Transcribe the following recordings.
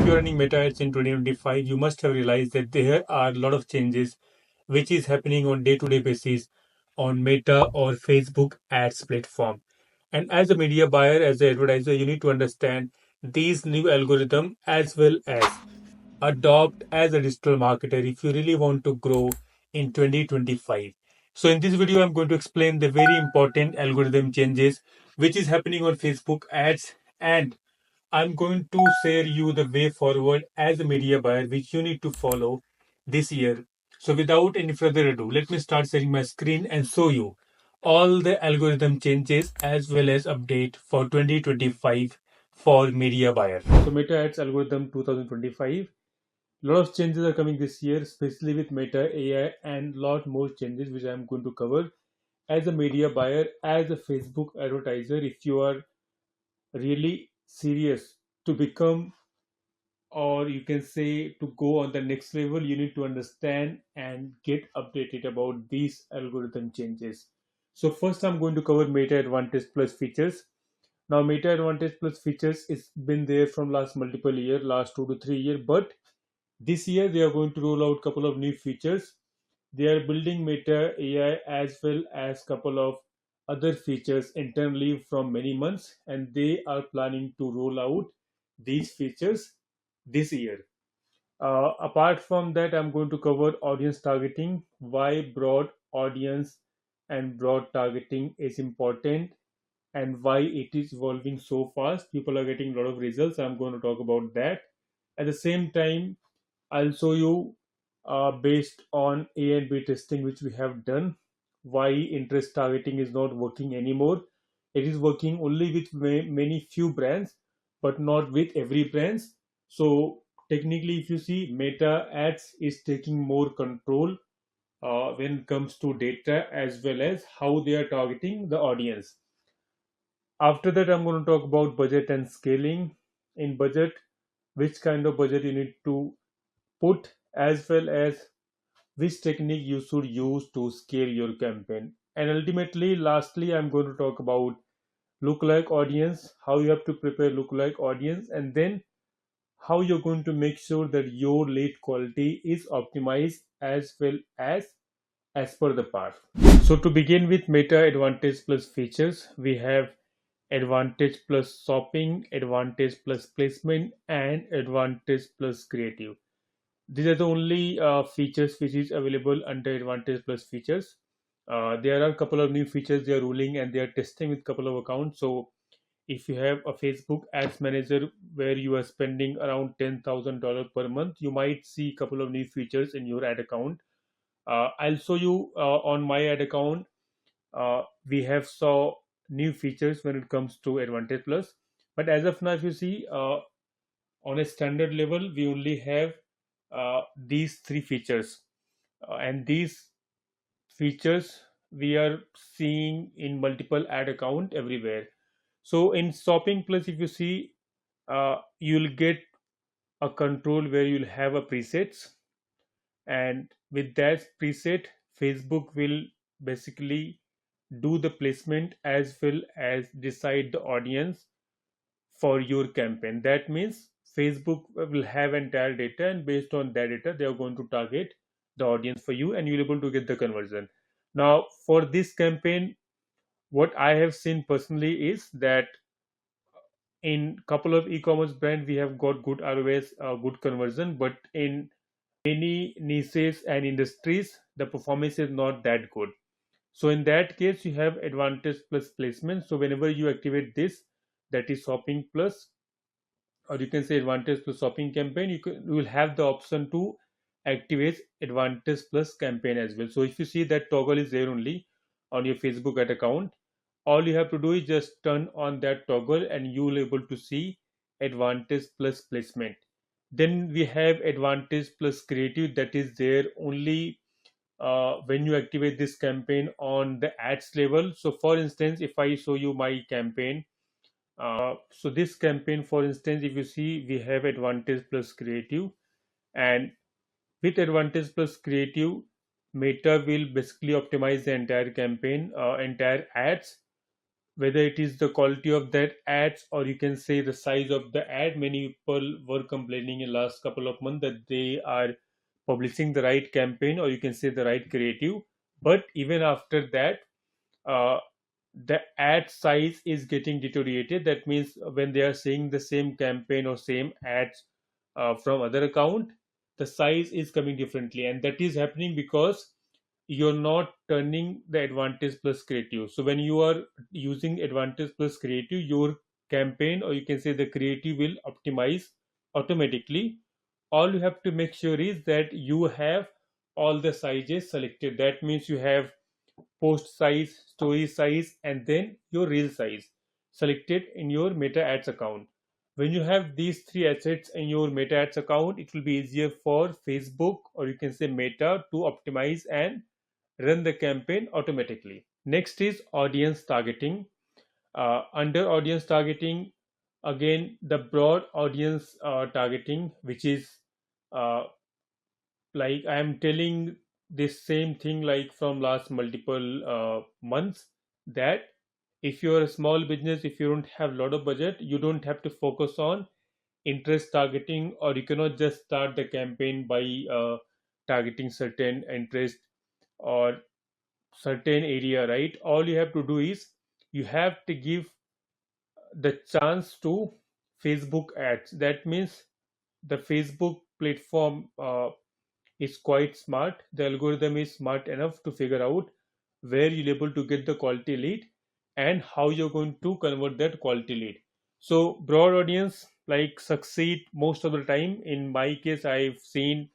you're running Meta ads in 2025, you must have realized that there are a lot of changes which is happening on day-to-day basis on Meta or Facebook ads platform. And as a media buyer, as an advertiser, you need to understand these new algorithm as well as adopt as a digital marketer if you really want to grow in 2025. So in this video, I'm going to explain the very important algorithm changes which is happening on Facebook ads, and I'm going to share you the way forward as a media buyer which you need to follow this year. So without any further ado, let me start sharing my screen and show you all the algorithm changes as well as update for 2025 for media buyer. So Meta Ads algorithm 2025. Lot of changes are coming this year, especially with Meta AI, and lot more changes which I am going to cover as a media buyer, as a Facebook advertiser. If you are really serious to become, or you can say to go on the next level, you need to understand and get updated about these algorithm changes. So first I'm going to cover Meta Advantage Plus features. Now Meta Advantage Plus features it's been there from last multiple year, last 2 to 3 years, but this year they are going to roll out couple of new features. They are building Meta AI as well as couple of other features internally from many months, and they are planning to roll out these features this year. Apart from that, I'm going to cover audience targeting, why broad audience and broad targeting is important, and why it is evolving so fast. People are getting a lot of results. I'm going to talk about that. At the same time, I'll show you based on A and B testing which we have done why interest targeting is not working anymore. It is working only with many few brands, but not with every brands. So technically, if you see, Meta Ads is taking more control when it comes to data as well as how they are targeting the audience. After that, I'm going to talk about budget and scaling. In budget, which kind of budget you need to put, as well as which technique you should use to scale your campaign. And ultimately, lastly, I'm going to talk about lookalike audience, how you have to prepare lookalike audience, and then how you're going to make sure that your lead quality is optimized as well as per the par. So to begin with Meta Advantage Plus features, we have Advantage Plus Shopping, Advantage Plus Placement, and Advantage Plus Creative. These are the only features which is available under Advantage Plus features. There are a couple of new features they are ruling and they are testing with couple of accounts. So if you have a Facebook Ads Manager where you are spending around $10,000 per month, you might see a couple of new features in your ad account. I'll show you on my ad account. We have saw new features when it comes to Advantage Plus. But as of now, if you see on a standard level, we only have these three features, and these features we are seeing in multiple ad account everywhere. So in Shopping Plus, if you see, you'll get a control where you'll have a presets, and with that preset, Facebook will basically do the placement as well as decide the audience for your campaign. That means Facebook will have entire data, and based on that data, they are going to target the audience for you, and you're able to get the conversion. Now, for this campaign, what I have seen personally is that in couple of e-commerce brand we have got good ROS, good conversion, but in many niches and industries, the performance is not that good. So in that case, you have Advantage Plus Placement. So whenever you activate this, that is Shopping Plus, or you can say Advantage Plus Shopping campaign, you will have the option to activate Advantage Plus campaign as well. So if you see that toggle is there only on your Facebook ad account, all you have to do is just turn on that toggle and you will able to see Advantage Plus Placement. Then we have Advantage Plus Creative, that is there only when you activate this campaign on the ads level. So for instance, if I show you my campaign, so this campaign, for instance, if you see, we have Advantage Plus Creative, and with Advantage Plus Creative, Meta will basically optimize the entire campaign, entire ads whether it is the quality of that ads or you can say the size of the ad. Many people were complaining in last couple of months that they are publishing the right campaign or you can say the right creative, but even after that, uh, the ad size is getting deteriorated. That means when they are seeing the same campaign or same ads from other account, the size is coming differently, and that is happening because you're not turning the Advantage Plus creative. So when you are using Advantage Plus creative, your campaign or you can say the creative will optimize automatically. All you have to make sure is that you have all the sizes selected. That means you have post size, story size, and then your reel size selected in your Meta Ads account. When you have these three assets in your Meta Ads account, it will be easier for Facebook or you can say Meta to optimize and run the campaign automatically. Next is audience targeting. Under audience targeting, again, the broad audience targeting, which is uh, like I am telling this same thing like from last multiple months, that if you're a small business, if you don't have a lot of budget, you don't have to focus on interest targeting, or you cannot just start the campaign by targeting certain interest or certain area, right? All you have to do is you have to give the chance to Facebook ads. That means the Facebook platform is quite smart. The algorithm is smart enough to figure out where you're able to get the quality lead and how you're going to convert that quality lead. So broad audience like succeed most of the time. In my case, I've seen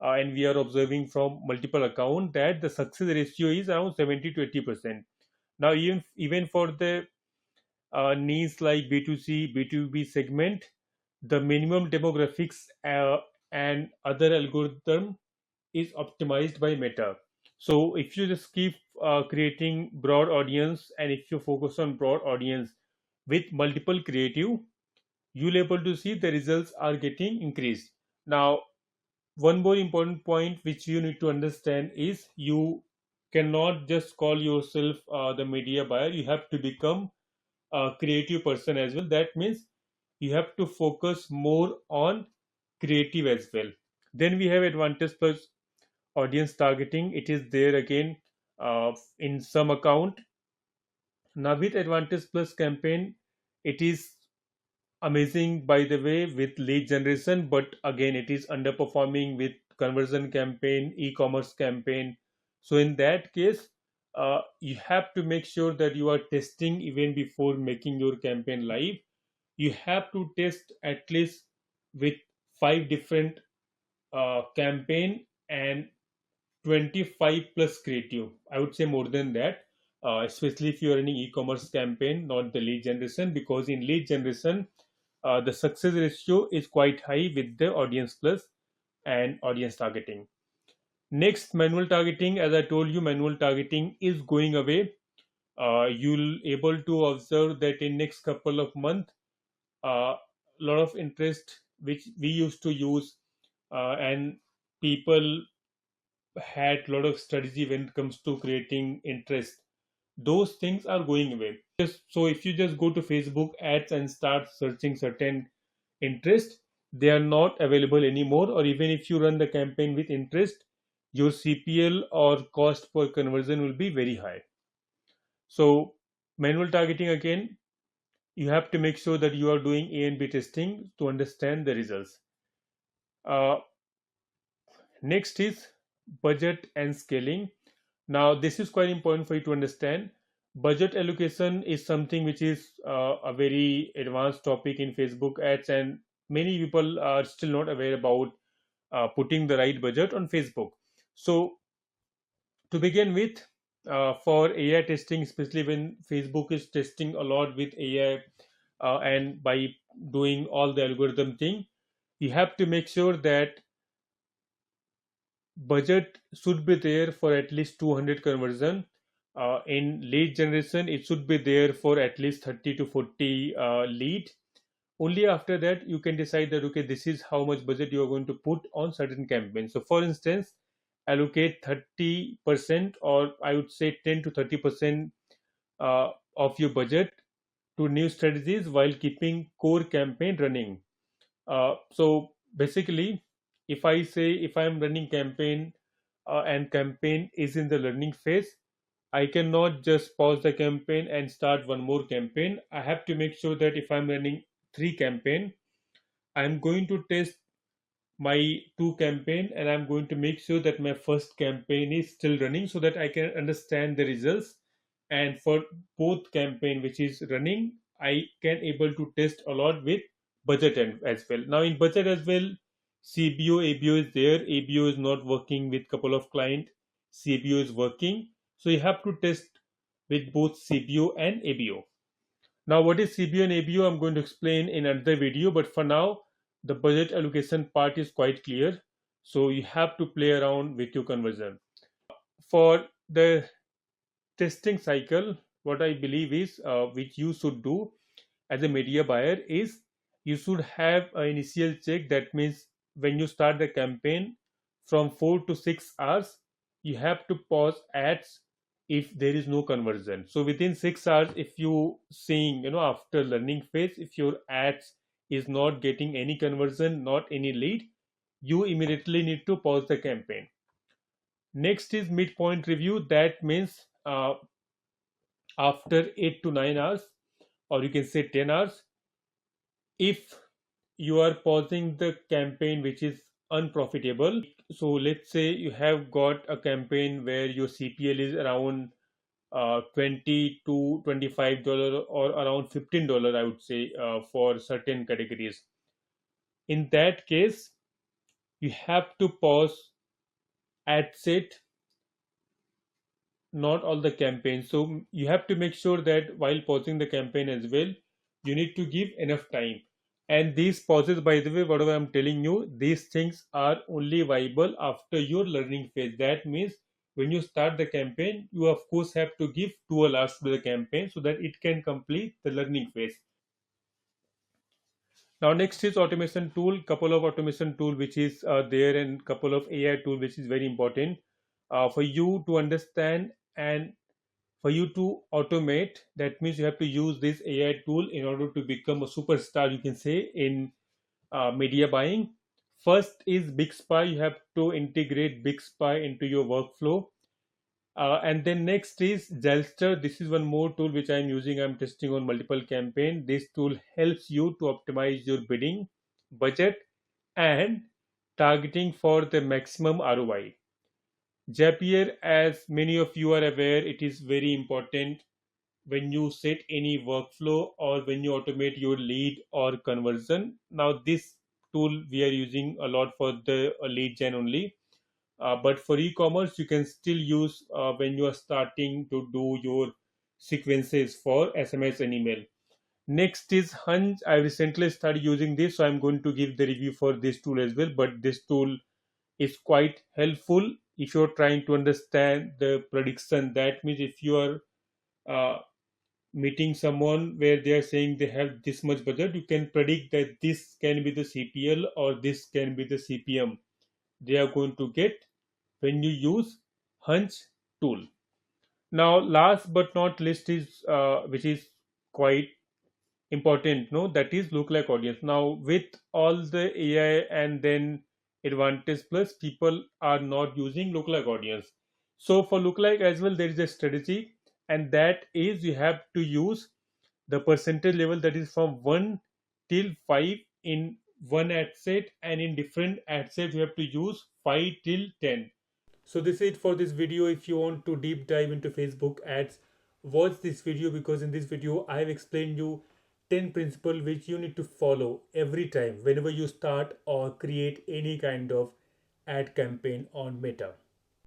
and we are observing from multiple accounts that the success ratio is around 70 to 80%. Now, even for the needs like B2C, B2B segment, the minimum demographics and other algorithm is optimized by Meta. So if you just keep creating broad audience and if you focus on broad audience with multiple creative, you'll able to see the results are getting increased. Now, one more important point which you need to understand is you cannot just call yourself the media buyer. You have to become a creative person as well. That means you have to focus more on creative as well. Then we have Advantage Plus audience targeting. It is there again in some account. Now with Advantage Plus campaign, it is amazing by the way with lead generation, but again it is underperforming with conversion campaign, e-commerce campaign. So in that case, you have to make sure that you are testing even before making your campaign live. You have to test at least with five different campaign and 25 plus creative. I would say more than that, especially if you're running e-commerce campaign, not the lead generation, because in lead generation, the success ratio is quite high with the audience plus and audience targeting. Next, manual targeting. As I told you, manual targeting is going away. You'll able to observe that in next couple of months, a lot of interest which we used to use and people had a lot of strategy when it comes to creating interest, those things are going away. Just so if you just go to Facebook ads and start searching certain interest, they are not available anymore. Or even if you run the campaign with interest, your CPL or cost per conversion will be very high. So manual targeting, again, you have to make sure that you are doing A and B testing to understand the results. uh, Next is budget and scaling. Now, this is quite important for you to understand. Budget allocation is something which is a very advanced topic in Facebook ads, and many people are still not aware about putting the right budget on Facebook. So, to begin with, for AI testing, especially when Facebook is testing a lot with AI and by doing all the algorithm thing, you have to make sure that budget should be there for at least 200 conversion. In lead generation, it should be there for at least 30 to 40 lead. Only after that you can decide that okay, this is how much budget you are going to put on certain campaigns. So for instance, allocate 30% or I would say 10 to 30% of your budget to new strategies while keeping core campaign running. So basically, if I'm running campaign and campaign is in the learning phase, I cannot just pause the campaign and start one more campaign. I have to make sure that if I'm running three campaign, I'm going to test my two campaign and I'm going to make sure that my first campaign is still running so that I can understand the results. And for both campaign which is running, I can able to test a lot with budget and as well. Now in budget as well, CBO ABO is there. ABO is not working with couple of client, CBO is working, so you have to test with both CBO and ABO. Now, what is CBO and ABO? I'm going to explain in another video, but for now, the budget allocation part is quite clear. So you have to play around with your conversion. For the testing cycle, what I believe is which you should do as a media buyer is you should have an initial check. That means when you start the campaign from 4 to 6 hours, you have to pause ads if there is no conversion. So within 6 hours, if you seeing after learning phase, if your ads is not getting any conversion, not any lead, you immediately need to pause the campaign. Next is midpoint review. That means after 8 to 9 hours, or you can say 10 hours, if you are pausing the campaign which is unprofitable. So let's say you have got a campaign where your CPL is around 20 to $25 or around $15, I would say, for certain categories. In that case, you have to pause ad set, not all the campaigns. So you have to make sure that while pausing the campaign as well, you need to give enough time. And these pauses, by the way, whatever I'm telling you, these things are only viable after your learning phase. That means when you start the campaign, you of course have to give 12 hours to the campaign so that it can complete the learning phase. Now next is automation tool. Couple of automation tool which is there, and couple of AI tool which is very important for you to understand and for you to automate. That means you have to use this AI tool in order to become a superstar, you can say, in media buying. First is BigSpy. You have to integrate BigSpy into your workflow. And then next is Zelster. This is one more tool which I'm using. I'm testing on multiple campaign. This tool helps you to optimize your bidding, budget, and targeting for the maximum ROI. Zapier, as many of you are aware, it is very important when you set any workflow or when you automate your lead or conversion. Now, this tool we are using a lot for the lead gen only. But for e-commerce, you can still use when you are starting to do your sequences for SMS and email. Next is Hunch. I recently started using this, so I'm going to give the review for this tool as well. But this tool is quite helpful if you're trying to understand the prediction. That means if you are uh, meeting someone where they are saying they have this much budget, you can predict that this can be the CPL or this can be the CPM they are going to get when you use Hunch tool. Now, last but not least is which is quite important, no, that is lookalike audience. Now, with all the AI and then Advantage Plus, people are not using lookalike audience. So for lookalike as well, there is a strategy, and that is you have to use the percentage level, that is from 1 till 5 in one ad set, and in different ad sets you have to use 5 till 10. So this is it for this video. If you want to deep dive into Facebook ads, watch this video, because in this video I have explained you 10 principles which you need to follow every time whenever you start or create any kind of ad campaign on Meta.